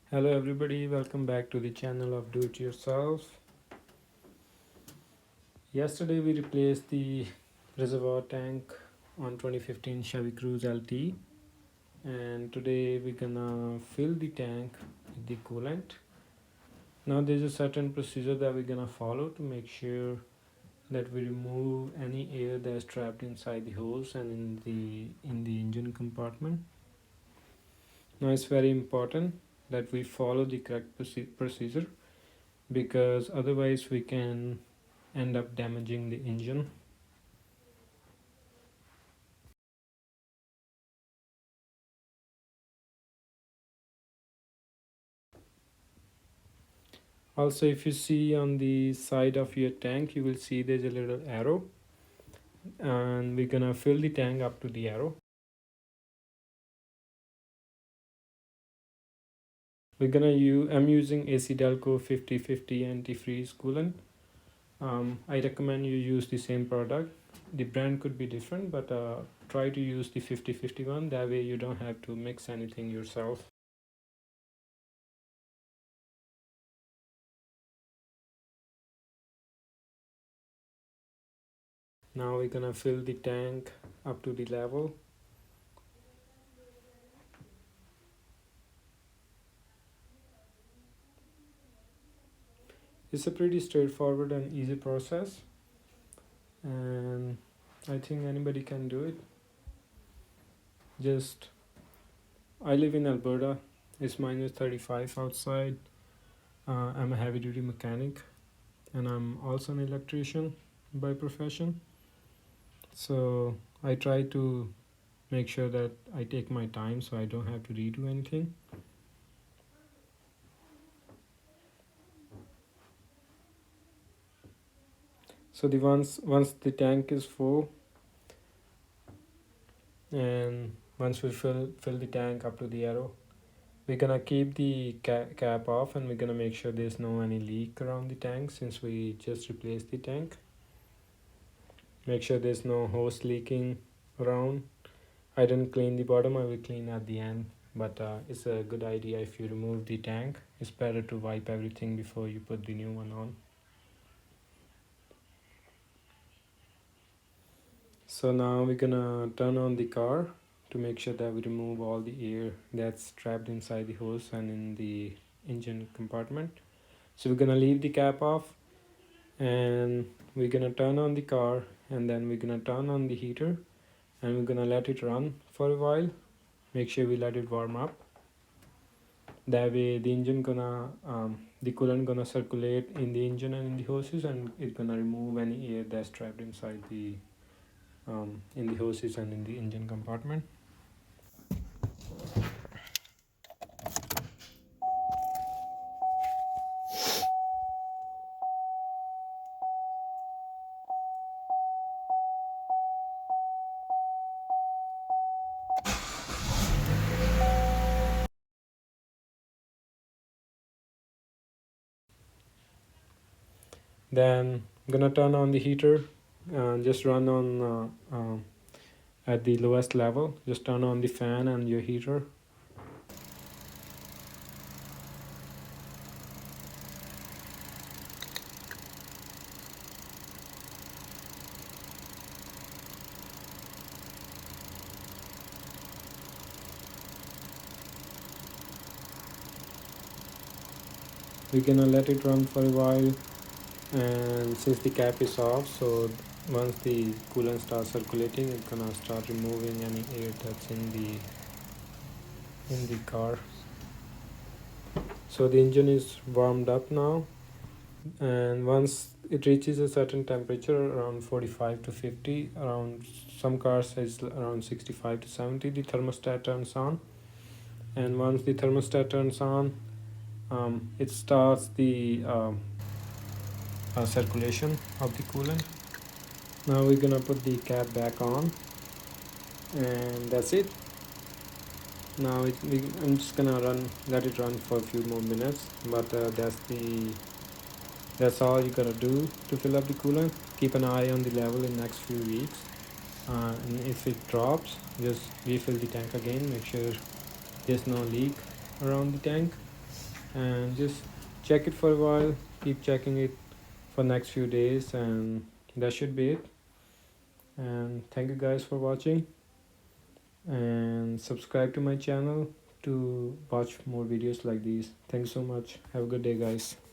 Hello everybody, welcome back to the channel of Do It Yourself. Yesterday we replaced the reservoir tank on 2015 Chevy Cruze LT, and today we're gonna fill the tank with the coolant. Now there's a certain procedure that we're gonna follow to make sure that we remove any air that's trapped inside the hose and in the engine compartment. Now it's very important that we follow the correct procedure, because otherwise we can end up damaging the engine. Also, if you see on the side of your tank, you will see there's a little arrow, and we're gonna fill the tank up to the arrow. I'm using AcDelco 50/50 antifreeze coolant. I recommend you use the same product. The brand could be different, but try to use the 50/50 one. That way you don't have to mix anything yourself. Now we're gonna fill the tank up to the level. It's a pretty straightforward and easy process, and I think anybody can do it. Just, I live in Alberta, it's minus 35 outside. I'm a heavy duty mechanic, and I'm also an electrician by profession. So I try to make sure that I take my time so I don't have to redo anything. So once the tank is full, and once we fill the tank up to the arrow, we're gonna keep the cap off, and we're gonna make sure there's no any leak around the tank, since we just replaced the tank. Make sure there's no hose leaking around. I didn't clean the bottom, I will clean at the end, but it's a good idea. If you remove the tank, it's better to wipe everything before you put the new one on. So now we're gonna turn on the car to make sure that we remove all the air that's trapped inside the hose and in the engine compartment. So we're gonna leave the cap off, and we're gonna turn on the car, and then we're gonna turn on the heater, and we're gonna let it run for a while. Make sure we let it warm up. That way the the coolant gonna circulate in the engine and in the hoses, and it's gonna remove any air that's trapped inside the in the hoses and in the engine compartment. Then I'm gonna turn on the heater, just run on at the lowest level. Just turn on the fan and your heater. We're gonna let it run for a while, and since the cap is off, so once the coolant starts circulating, it's gonna start removing any air that's in the car. So the engine is warmed up now, and once it reaches a certain temperature around 45 to 50, around some cars is around 65 to 70, the thermostat turns on. And once the thermostat turns on, it starts the circulation of the coolant. Now we're gonna put the cap back on, and that's it. Now I'm just gonna let it run for a few more minutes, but that's all you gotta do to fill up the coolant. Keep an eye on the level in next few weeks, and if it drops, just refill the tank again. Make sure there's no leak around the tank. and just check it for a while, keep checking it for next few days, and that should be it. And thank you guys for watching, and subscribe to my channel to watch more videos like these. Thanks so much. Have a good day, guys.